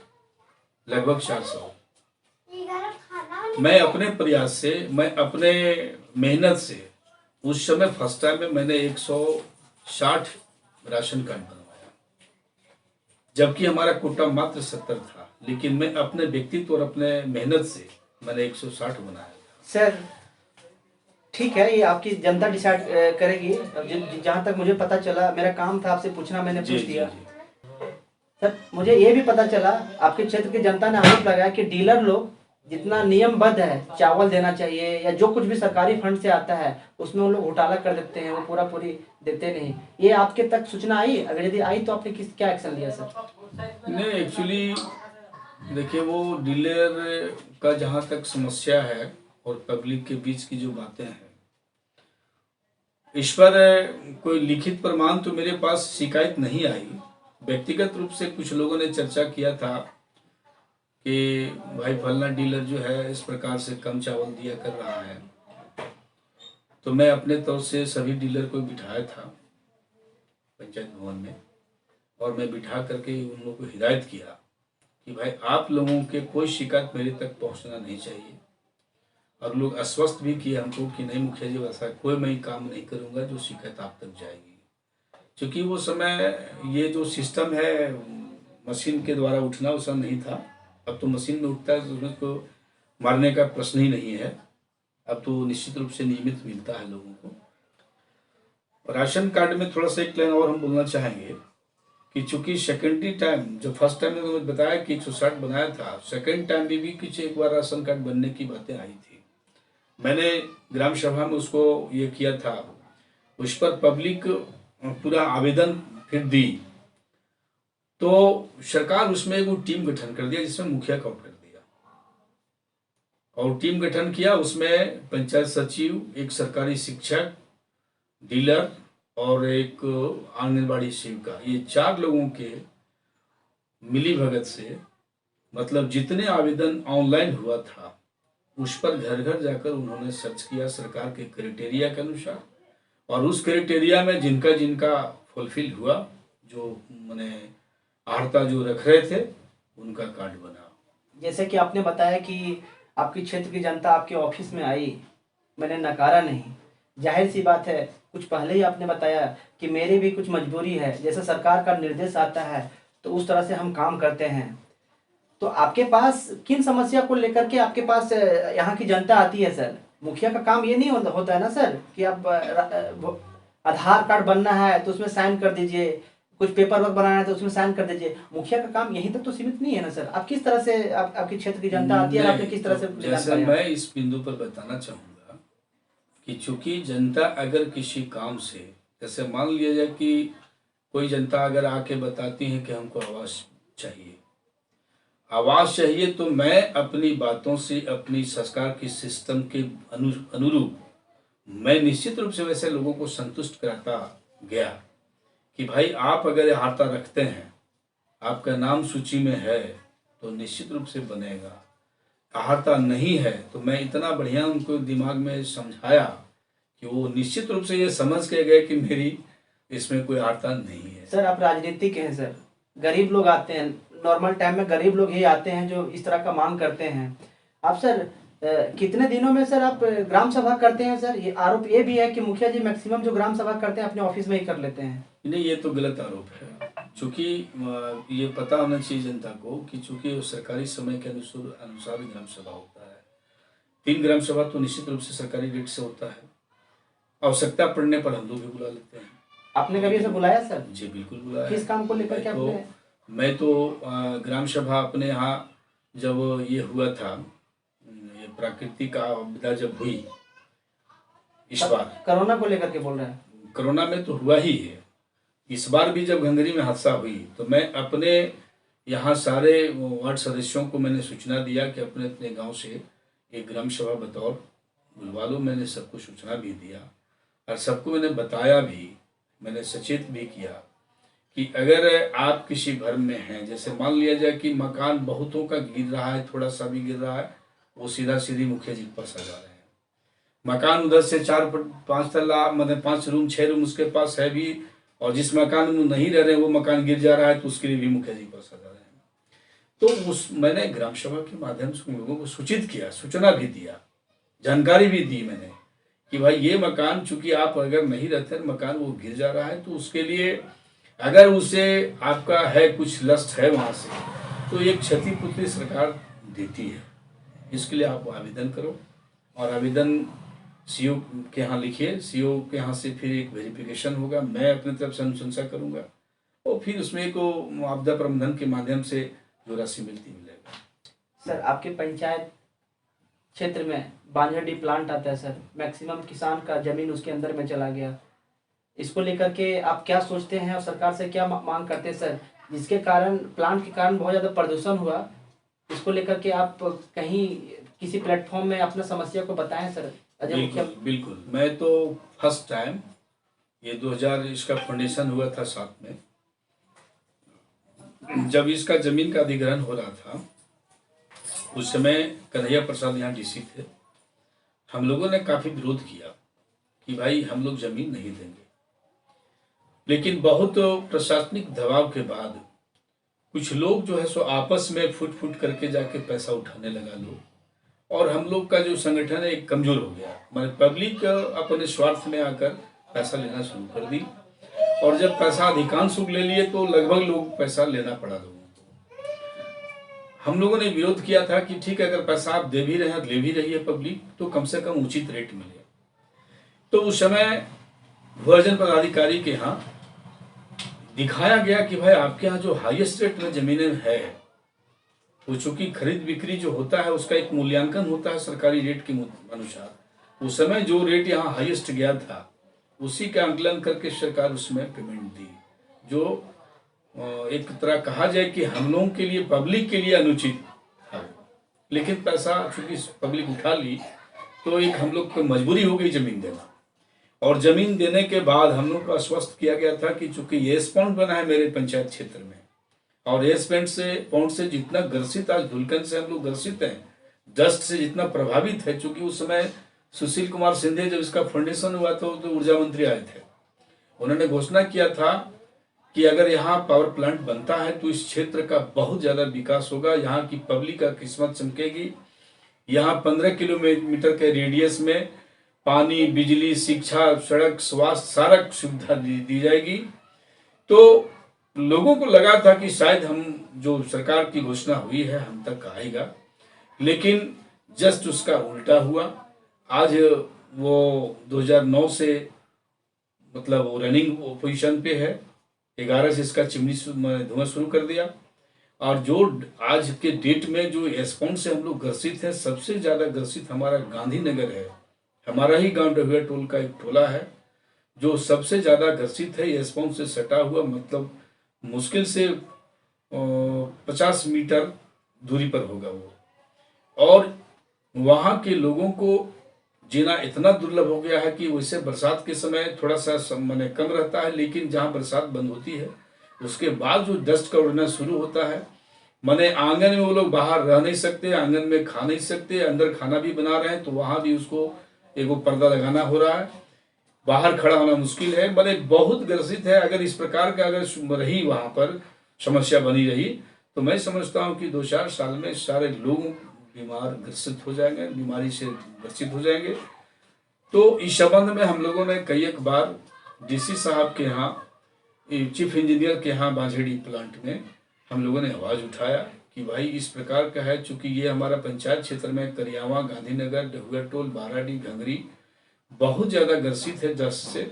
लगभग 400। मैं अपने प्रयास से, मैं अपने मेहनत से उस समय फर्स्ट टाइम में मैंने 160 राशन कार्ड बनवाया, जबकि हमारा कोटा मात्र 70 था, लेकिन मैं अपने व्यक्तित्व और अपने मेहनत से मैंने 160 बनाया। सर ठीक है, ये आपकी जनता डिसाइड करेगी। जहाँ तक मुझे पता चला, मेरा काम था आपसे पूछना, मैंने पूछ दिया। सर मुझे ये भी पता चला आपके क्षेत्र की जनता ने आरोप लगाया कि डीलर लोग जितना नियमबद्ध है चावल देना चाहिए या जो कुछ भी सरकारी फंड से आता है उसमें वो लोग घोटाला कर देते हैं, वो पूरा पूरी देते नहीं। ये आपके तक सूचना आई? अगर यदि आई तो आपने किस क्या एक्शन लिया सर? नहीं, एक्चुअली देखिए, वो डीलर का जहाँ तक समस्या है और पब्लिक के बीच की जो बातें हैं, इस पर कोई लिखित प्रमाण तो मेरे पास शिकायत नहीं आई। व्यक्तिगत रूप से कुछ लोगों ने चर्चा किया था कि भाई फलना डीलर जो है इस प्रकार से कम चावल दिया कर रहा है। तो मैं अपने तौर से सभी डीलर को बिठाया था पंचायत भवन में, और मैं बिठा करके उन लोगों को हिदायत किया कि भाई आप लोगों के कोई शिकायत मेरे तक पहुंचना नहीं चाहिए। और लोग आश्वस्त भी किए हमको कि नहीं मुखिया जी, वैसा कोई मैं काम नहीं करूंगा जो शिकायत आप तक जाएगी। क्योंकि वो समय ये जो सिस्टम है मशीन के द्वारा उठना वैसा नहीं था। अब तो मशीन में उठता है तो उसमें को मारने का प्रश्न ही नहीं है। अब तो निश्चित रूप से नियमित मिलता है लोगों को। राशन कार्ड में थोड़ा सा एक लाइन और हम बोलना चाहेंगे कि चूंकि सेकेंडरी टाइम, जो फर्स्ट टाइम मैंने बताया कि 160 बनाया था, सेकेंड टाइम भी कुछ एक बार राशन कार्ड बनने की बातें आई थी। मैंने ग्राम सभा में उसको ये किया था, उस पर पब्लिक पूरा आवेदन फिर दी, तो सरकार उसमें एक टीम गठन कर दिया जिसमें मुखिया का आउट कर दिया। और टीम गठन किया, उसमें पंचायत सचिव, एक सरकारी शिक्षक, डीलर और एक आंगनबाड़ी सेविका, ये 4 लोगों के मिली भगत से, मतलब जितने आवेदन ऑनलाइन हुआ था उस पर घर घर जाकर उन्होंने सर्च किया सरकार के क्राइटेरिया के अनुसार, और उस क्राइटेरिया में जिनका जिनका फुलफिल हुआ, जो मैंने आर्ता जो रख रहे थे, उनका कार्ड बना। जैसे कि आपने बताया कि आपकी क्षेत्र की जनता आपके ऑफिस में आई, मैंने नकारा नहीं। जाहिर सी बात है, कुछ पहले ही आपने बताया कि मेरी भी कुछ मजबूरी है, जैसे सरकार का निर्देश आता है तो उस तरह से हम काम करते हैं। तो आपके पास किन समस्या को लेकर के आपके पास यहाँ की जनता आती है सर? मुखिया का काम ये नहीं होता है ना सर कि आप आधार कार्ड बनना है तो उसमें साइन कर दीजिए, कुछ पेपर वर्क बनाना है तो उसमें साइन कर दीजिए। मुखिया का काम यहीं तक तो सीमित नहीं है ना सर? आप किस तरह से आपके क्षेत्र की जनता आती है और आपने किस तरह से जैसे मैं इस बिंदु पर बताना चाहूँगा कि चूंकि जनता अगर किसी काम से, जैसे मान लिया जाए कि कोई जनता अगर आके बताती है कि हमको आवास चाहिए, तो मैं अपनी बातों से, अपनी सरकार की सिस्टम के अनुरूप मैं निश्चित रूप से वैसे लोगों को संतुष्ट कराता गया कि भाई आप अगर हारता रखते हैं, आपका नाम सूची में है तो निश्चित रूप से बनेगा। हारता नहीं है तो मैं इतना बढ़िया उनको दिमाग में समझाया कि वो निश्चित रूप से ये समझ के गए कि मेरी इसमें कोई हारता नहीं है। सर आप राजनीतिक हैं सर, गरीब लोग आते हैं, नॉर्मल टाइम में गरीब लोग ही आते हैं जो इस तरह का मांग करते हैं। आप सर कितने दिनों में सर आप ग्राम सभा करते हैं सर? ये आरोप ये भी है कि मुखिया जी मैक्सिमम जो ग्राम सभा करते हैं अपने ऑफिस में ही कर लेते हैं। नहीं, ये तो गलत आरोप है। चूंकि ये पता होना चाहिए जनता को कि चूंकि सरकारी समय के अनुसार ग्राम सभा होता है। 3 ग्राम सभा तो निश्चित रूप से सरकारी रेट से होता है। आवश्यकता पड़ने पर हम लोग भी बुला लेते हैं। आपने कभी ऐसे बुलाया सर? जी बिल्कुल बुलाया। किस काम को लेकर के आपने? मैं तो ग्राम सभा अपने यहाँ जब ये हुआ था, ये प्राकृतिक आपदा जब हुई इस बार, कोरोना को लेकर के बोल रहे हैं? कोरोना में तो हुआ ही है। इस बार भी जब घंगरी में हादसा हुई तो मैं अपने यहाँ सारे वार्ड सदस्यों को मैंने सूचना दिया कि अपने अपने गांव से एक ग्राम सभा बतौर बुलवा लो। मैंने सबको सूचना भी दिया और सबको मैंने बताया भी, मैंने सचेत भी किया कि अगर आप किसी भ्रम में हैं, जैसे मान लिया जाए कि मकान बहुतों का गिर रहा है, थोड़ा सा भी गिर रहा है, वो सीधा सीधी मुखिया जी के पास आ जा रहे हैं। मकान उधर से 4-5 तल्ला, मतलब 5 रूम 6 रूम उसके पास है भी, और जिस मकान में नहीं रह रहे वो मकान गिर जा रहा है तो उसके लिए भी मुखिया जी के पास आ जा रहे हैं। तो उस मैंने ग्राम सभा के माध्यम से उन लोगों को सूचित किया, सूचना भी दिया, जानकारी भी दी मैंने कि भाई ये मकान चूंकि आप अगर नहीं रहते, मकान वो गिर जा रहा है, तो उसके लिए अगर उसे आपका है कुछ लस्ट है वहाँ से, तो एक क्षतिपूर्ति सरकार देती है। इसके लिए आप आवेदन करो और आवेदन सीओ के यहाँ लिखिए। सीओ के यहाँ से फिर एक वेरिफिकेशन होगा, मैं अपनी तरफ से अनुशंसा करूँगा और फिर उसमें को आपदा प्रबंधन के माध्यम से जो राशि मिलेगा। सर आपके पंचायत क्षेत्र में बांझडी प्लांट आता है सर, मैक्सिमम किसान का जमीन उसके अंदर में चला गया। इसको लेकर के आप क्या सोचते हैं और सरकार से क्या मांग करते हैं सर, जिसके कारण प्लांट के कारण बहुत ज़्यादा प्रदूषण हुआ, इसको लेकर के आप कहीं किसी प्लेटफॉर्म में अपना समस्या को बताएं सर। अजय मुखिया। बिल्कुल बिल्कुल, मैं तो फर्स्ट टाइम ये 2000 इसका फाउंडेशन हुआ था 7 में, जब इसका जमीन का अधिग्रहण हो रहा था उस समय कन्हैया प्रसाद यहाँ डीसी थे। हम लोगों ने काफी विरोध किया कि भाई हम लोग जमीन नहीं देंगे, लेकिन बहुत प्रशासनिक दबाव के बाद कुछ लोग जो है सो आपस में फुट फुट करके जाके पैसा उठाने लगा लोग, और हम लोग का जो संगठन है एक कमजोर हो गया। मैंने पब्लिक अपने स्वार्थ में आकर पैसा लेना शुरू कर दी, और जब पैसा अधिकांश लोग ले लिए तो लगभग लोग पैसा लेना पड़ा लोगों को। हम लोगों ने विरोध किया था कि ठीक है, अगर पैसा आप दे भी रहे हैं, ले भी रही है पब्लिक, तो कम से कम उचित रेट मिले। तो उस समय भूअर्जन पदाधिकारी के यहाँ दिखाया गया कि भाई आपके यहाँ जो हाईएस्ट रेट में जमीनें है, वो चूंकि खरीद बिक्री जो होता है उसका एक मूल्यांकन होता है सरकारी रेट के अनुसार। उस समय जो रेट यहाँ हाईएस्ट गया था उसी का आंकलन करके सरकार उसमें पेमेंट दी, जो एक तरह कहा जाए कि हम लोगों के लिए, पब्लिक के लिए अनुचित था। लेकिन पैसा चूंकि पब्लिक उठा ली तो एक हम लोग को मजबूरी हो गई जमीन देना, और जमीन देने के बाद हम लोग को आश्वस्त किया गया था कि चूंकि ये पॉइंट बना है मेरे पंचायत क्षेत्र में, और एस पॉइंट से जितना ग्रसित, आज धुलकन से हम लोग ग्रसित हैं, डस्ट से जितना प्रभावित है, चूंकि उस समय सुशील कुमार सिंधे जब इसका फाउंडेशन हुआ था तो ऊर्जा मंत्री आए थे, उन्होंने घोषणा किया था कि अगर यहाँ पावर प्लांट बनता है तो इस क्षेत्र का बहुत ज्यादा विकास होगा, यहाँ की पब्लिक का किस्मत चमकेगी, यहाँ 15 किलोमीटर के रेडियस में पानी, बिजली, शिक्षा, सड़क, स्वास्थ्य सारा सुविधा दी जाएगी। तो लोगों को लगा था कि शायद हम जो सरकार की घोषणा हुई है हम तक आएगा, लेकिन जस्ट उसका उल्टा हुआ। आज वो 2009 से मतलब वो रनिंग पोजीशन पे है, 11 से इसका चिमनी धुआं शुरू कर दिया, और जो आज के डेट में जो एस्पॉन्ड से हम लोग ग्रसित हैं, सबसे ज्यादा ग्रसित हमारा गांधीनगर है। हमारा ही गांव डहुआ टोल का एक टोला है जो सबसे ज्यादा ग्रसित है, एस्पॉन्ड से सटा हुआ, मतलब मुश्किल से 50 मीटर दूरी पर होगा वो। और वहां के लोगों को जीना इतना दुर्लभ हो गया है कि वैसे बरसात के समय थोड़ा सा माने कम रहता है, लेकिन जहां बरसात बंद होती है उसके बाद जो डस्ट का उड़ना शुरू होता है, माने आंगन में वो लोग बाहर रह नहीं सकते, आंगन में खा नहीं सकते, अंदर खाना भी बना रहे हैं तो वहां भी उसको एगो पर्दा लगाना हो रहा है, बाहर खड़ा होना मुश्किल है, माने बहुत ग्रसित है। अगर इस प्रकार का अगर रही वहां पर समस्या बनी रही तो मैं समझता हूं कि 2-4 साल में सारे लोग बीमार ग्रसित हो जाएंगे, बीमारी से ग्रसित हो जाएंगे। तो इस संबंध में हम लोगों ने कई एक बार डीसी साहब के यहाँ, चीफ इंजीनियर के यहाँ बांझेड़ी प्लांट में हम लोगों ने आवाज उठाया कि भाई इस प्रकार का है, चूंकि ये हमारा पंचायत क्षेत्र में करियावा, गांधीनगर, डहुआ टोल, बाराडी, घंगरी बहुत ज्यादा ग्रसित है डस्ट से,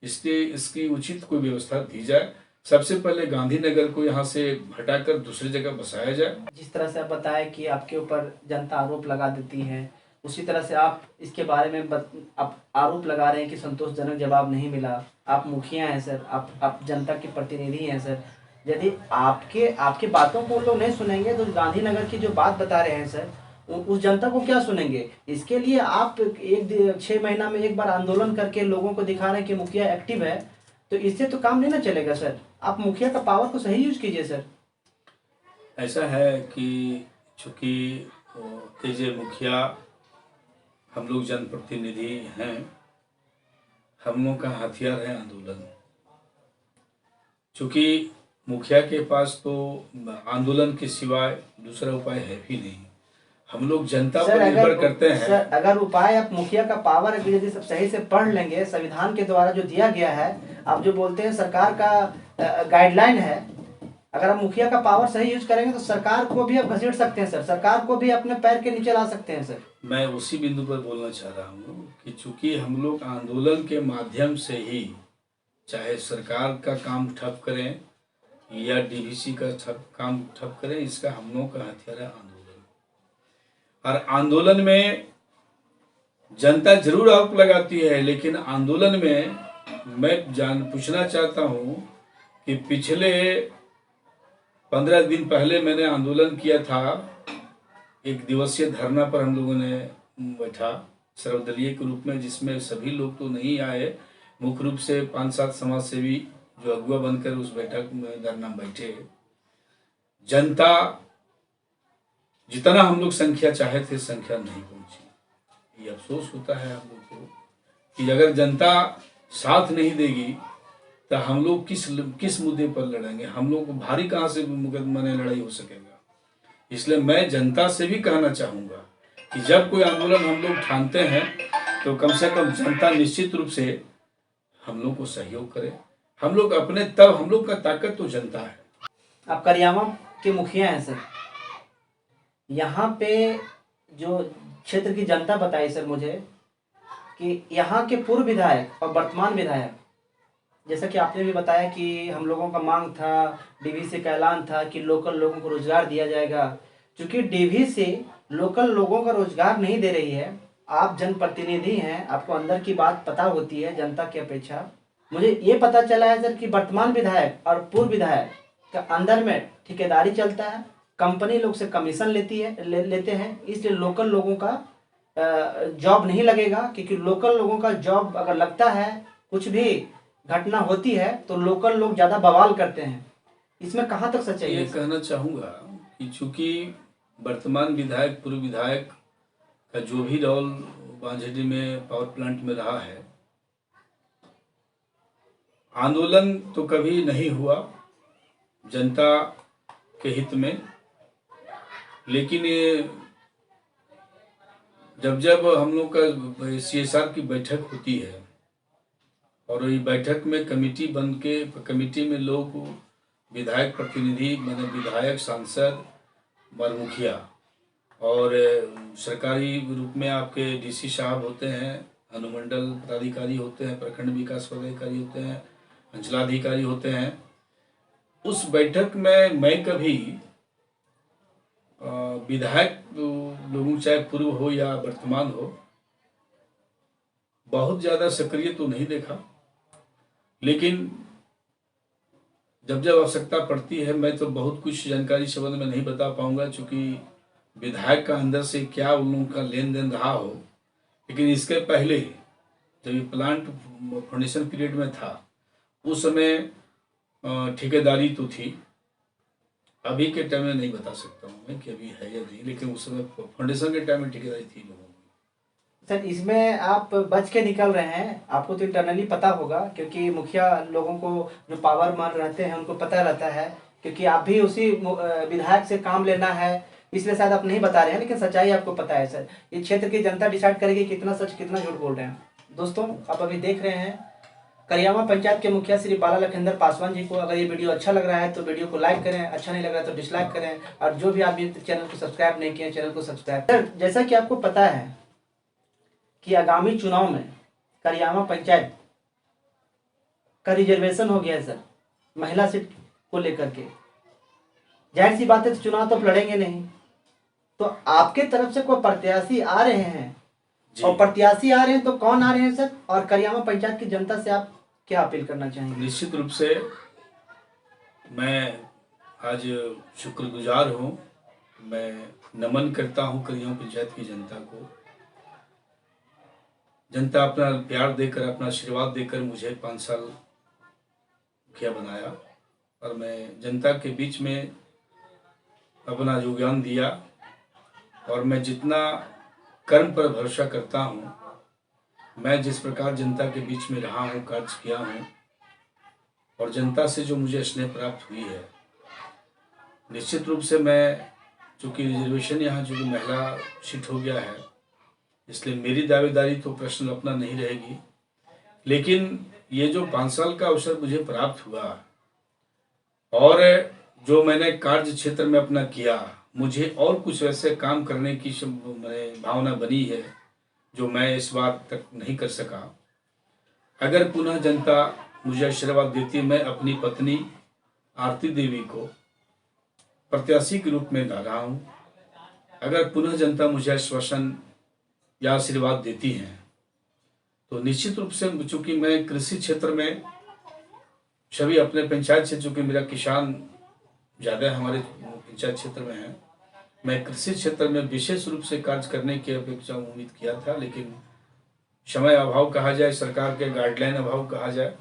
इसलिए इसकी उचित कोई व्यवस्था दी जाए। सबसे पहले गांधीनगर को यहाँ से हटाकर दूसरी जगह बसाया जाए। जिस तरह से आप बताया कि आपके ऊपर जनता आरोप लगा देती है, उसी तरह से आप इसके बारे में आप आरोप लगा रहे हैं कि संतोषजनक जवाब नहीं मिला। आप मुखिया हैं सर, आप जनता के प्रतिनिधि हैं सर। यदि आपके बातों को लोग नहीं सुनेंगे तो गांधीनगर की जो बात बता रहे हैं सर, उस जनता को क्या सुनेंगे। इसके लिए आप 6 महीना में एक बार आंदोलन करके लोगों को दिखा रहे हैं कि मुखिया एक्टिव है, तो इससे तो काम नहीं ना चलेगा सर। आप मुखिया का पावर को सही यूज कीजिए सर। ऐसा है कि चूंकि एज ए मुखिया हम लोग जनप्रतिनिधि हैं, हम लोग का हथियार है आंदोलन। चूंकि मुखिया के पास तो आंदोलन के सिवाय दूसरा उपाय है भी नहीं, हम लोग जनता पर निर्भर करते हैं। सर अगर उपाय आप मुखिया का पावर यदि सब सही से पढ़ लेंगे, संविधान के द्वारा जो दिया गया है, आप जो बोलते हैं सरकार का गाइडलाइन है, अगर आप मुखिया का पावर सही यूज करेंगे तो सरकार को भी आप घसीट सकते हैं सर, सरकार को भी अपने पैर के नीचे ला सकते हैं सर। मैं उसी बिंदु पर बोलना चाह रहा हूँ कि चूंकि हम लोग आंदोलन के माध्यम से ही चाहे सरकार का काम ठप करें या डीवीसी का काम ठप करें, इसका हम लोग का हथियार है आंदोलन। और आंदोलन में जनता जरूर आरोप लगाती है, लेकिन आंदोलन में मैं पूछना चाहता हूं कि पिछले 15 दिन पहले मैंने आंदोलन किया था। एक दिवसीय धरना पर हम लोगों ने बैठा सर्वदलीय के रूप में, जिसमें सभी लोग तो नहीं आए, मुख्य रूप से 5-7 समाज सेवी जो अगुआ बनकर उस बैठक में धरना बैठे। जनता जितना हम लोग संख्या चाहे थे, संख्या नहीं पहुंची। ये अफसोस होता है हम लोग को कि अगर जनता साथ नहीं देगी तो हम लोग किस मुद्दे पर लड़ेंगे, हम लोग को भारी कहाँ से मुकदमा लड़ाई हो सकेगा। इसलिए मैं जनता से भी कहना चाहूँगा कि जब कोई आंदोलन हम लोग ठानते हैं तो कम से कम जनता निश्चित रूप से हम लोग को सहयोग करे। हम लोग अपने, तब हम लोग का ताकत तो जनता है। आप करियामा के मुखिया हैं सर, यहाँ पे जो क्षेत्र की जनता बताई सर मुझे कि यहाँ के पूर्व विधायक और वर्तमान विधायक, जैसा कि आपने भी बताया कि हम लोगों का मांग था, डीवीसी का ऐलान था कि लोकल लोगों को रोजगार दिया जाएगा। क्योंकि डीवीसी लोकल लोगों का रोजगार नहीं दे रही है, आप जनप्रतिनिधि हैं, आपको अंदर की बात पता होती है जनता की अपेक्षा। मुझे ये पता चला है सर कि वर्तमान विधायक और पूर्व विधायक का अंदर में ठेकेदारी चलता है, कंपनी लोग से कमीशन लेते हैं, इसलिए लोकल लोगों का जॉब नहीं लगेगा। क्योंकि लोकल लोगों का जॉब अगर लगता है, कुछ भी घटना होती है तो लोकल लोग ज्यादा बवाल करते हैं। इसमें कहाँ तक सच्चाई है? ये कहना चाहूँगा कि चूंकि वर्तमान विधायक पूर्व विधायक का जो भी रोल बांझेडी में पावर प्लांट में रहा है, आंदोलन तो कभी नहीं हुआ जनता के हित में, लेकिन ये जब हम लोग का CSR की बैठक होती है और ये बैठक में कमेटी बन के, कमेटी में लोग विधायक प्रतिनिधि माने विधायक, सांसद व मुखिया और सरकारी रूप में आपके DC साहब होते हैं, अनुमंडल पदाधिकारी होते हैं, प्रखंड विकास पदाधिकारी होते हैं, अंचलाधिकारी होते हैं। उस बैठक में मैं कभी विधायक लोगों, चाहे पूर्व हो या वर्तमान हो, बहुत ज़्यादा सक्रिय तो नहीं देखा। लेकिन जब आवश्यकता पड़ती है, मैं तो बहुत कुछ जानकारी संबंध में नहीं बता पाऊंगा, चूँकि विधायक का अंदर से क्या उन लोगों का लेन देन रहा हो। लेकिन इसके पहले जब ये प्लांट फाउंडेशन पीरियड में था, उस समय ठेकेदारी तो थी। अभी के टाइम में नहीं बता सकता हूँ मैं कि अभी है या नहीं, लेकिन उस समय फाउंडेशन के टाइम में ठेकेदारी थी लोगों की। सर इसमें आप बच के निकल रहे हैं, आपको तो इंटरनली पता होगा, क्योंकि मुखिया लोगों को जो पावर मान रहते हैं उनको पता रहता है, क्योंकि आप भी उसी विधायक से काम लेना है, इसलिए शायद आप नहीं बता रहे हैं, लेकिन सच्चाई आपको पता है सर। इस क्षेत्र की जनता डिसाइड करेगी कितना सच कितना झूठ बोल रहे हैं। दोस्तों आप अभी देख रहे हैं करियामा पंचायत के मुखिया श्री बाला लखिंदर पासवान जी को। अगर ये वीडियो अच्छा लग रहा है तो वीडियो को लाइक करें, अच्छा नहीं लग रहा है तो डिसलाइक करें, और जो भी आप चैनल को सब्सक्राइब नहीं किए चैनल को सब्सक्राइब करें। जैसा कि आपको पता है कि आगामी चुनाव में करियामा पंचायत का रिजर्वेशन हो गया है सर, महिला सीट को लेकर के। जाहिर सी बात है, चुनाव तो लड़ेंगे नहीं, तो आपके तरफ से कोई प्रत्याशी आ रहे हैं, और प्रत्याशी आ रहे हैं तो कौन आ रहे हैं सर, और करियामा पंचायत की जनता से आप क्या अपील करना चाहेंगे? निश्चित रूप से मैं आज शुक्रगुजार हूँ, मैं नमन करता हूँ करियामा पंचायत की जनता को। जनता अपना प्यार देकर, अपना आशीर्वाद देकर मुझे 5 साल मुखिया बनाया, और मैं जनता के बीच में अपना योगदान दिया। और मैं जितना कर्म पर भरोसा करता हूँ, मैं जिस प्रकार जनता के बीच में रहा हूँ, कार्य किया हूँ, और जनता से जो मुझे स्नेह प्राप्त हुई है, निश्चित रूप से मैं, चूँकि रिजर्वेशन यहाँ जो महिला सीट हो गया है, इसलिए मेरी दावेदारी तो प्रश्न अपना नहीं रहेगी। लेकिन ये जो 5 साल का अवसर मुझे प्राप्त हुआ और जो मैंने कार्य क्षेत्र में अपना किया, मुझे और कुछ वैसे काम करने की भावना बनी है जो मैं इस बार तक नहीं कर सका। अगर पुनः जनता मुझे आशीर्वाद देती, मैं अपनी पत्नी आरती देवी को प्रत्याशी के रूप में ला रहा हूँ। अगर पुनः जनता मुझे आश्वासन या आशीर्वाद देती है तो निश्चित रूप से, चूंकि मैं कृषि क्षेत्र में सभी अपने पंचायत से, चूंकि मेरा किसान ज़्यादा हमारे पंचायत क्षेत्र में है, मैं कृषि क्षेत्र में विशेष रूप से कार्य करने की अपेक्षा उम्मीद किया था, लेकिन समय अभाव कहा जाए, सरकार के गाइडलाइन अभाव कहा जाए,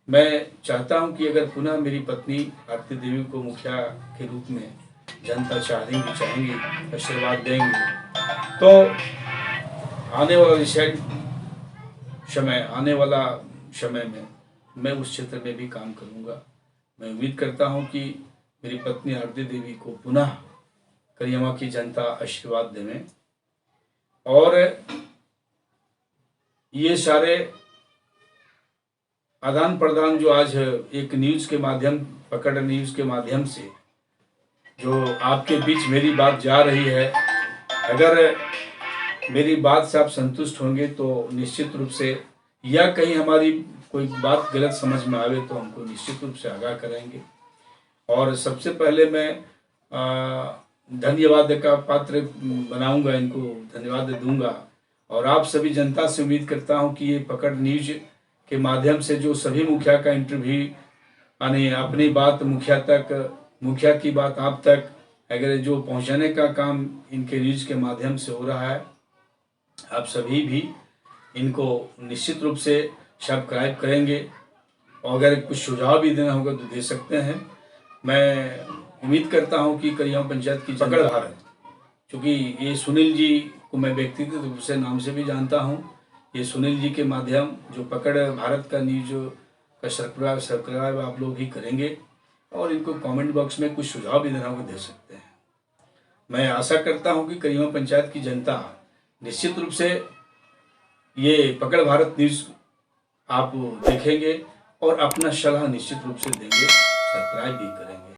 मैं चाहता हूं कि अगर पुनः मेरी पत्नी आरती देवी को मुखिया के रूप में जनता चाहेंगी, आशीर्वाद देंगे, तो आने वाला समय में मैं उस क्षेत्र में भी काम करूंगा। मैं उम्मीद करता हूं कि मेरी पत्नी आरती देवी को पुनः करियमा की जनता आशीर्वाद देवे, और ये सारे आदान प्रदान जो आज एक न्यूज़ के माध्यम, पकड़ न्यूज़ के माध्यम से जो आपके बीच मेरी बात जा रही है, अगर मेरी बात से आप संतुष्ट होंगे तो निश्चित रूप से, या कहीं हमारी कोई बात गलत समझ में आवे तो हमको निश्चित रूप से आगाह करेंगे। और सबसे पहले मैं धन्यवाद का पात्र बनाऊंगा, इनको धन्यवाद दूंगा, और आप सभी जनता से उम्मीद करता हूं कि ये पकड़ न्यूज के माध्यम से जो सभी मुखिया का इंटरव्यू, यानी अपनी बात मुखिया तक, मुखिया की बात आप तक अगर जो पहुंचाने का काम इनके न्यूज के माध्यम से हो रहा है, आप सभी भी इनको निश्चित रूप से सब्सक्राइब करेंगे, और अगर कुछ सुझाव भी देना होगा तो दे सकते हैं। मैं उम्मीद करता हूं कि करियमा पंचायत की पकड़ भारत, क्योंकि ये सुनील जी को मैं व्यक्तिगत रूप से नाम से भी जानता हूं, ये सुनील जी के माध्यम जो पकड़ भारत का न्यूज का सब्सक्राइब आप लोग भी करेंगे, और इनको कमेंट बॉक्स में कुछ सुझाव भी देना होगा दे सकते हैं। मैं आशा करता हूं कि करियमा पंचायत की जनता निश्चित रूप से ये पकड़ भारत न्यूज़ आप देखेंगे और अपना सलाह निश्चित रूप से देंगे, सब्सक्राइब भी करेंगे।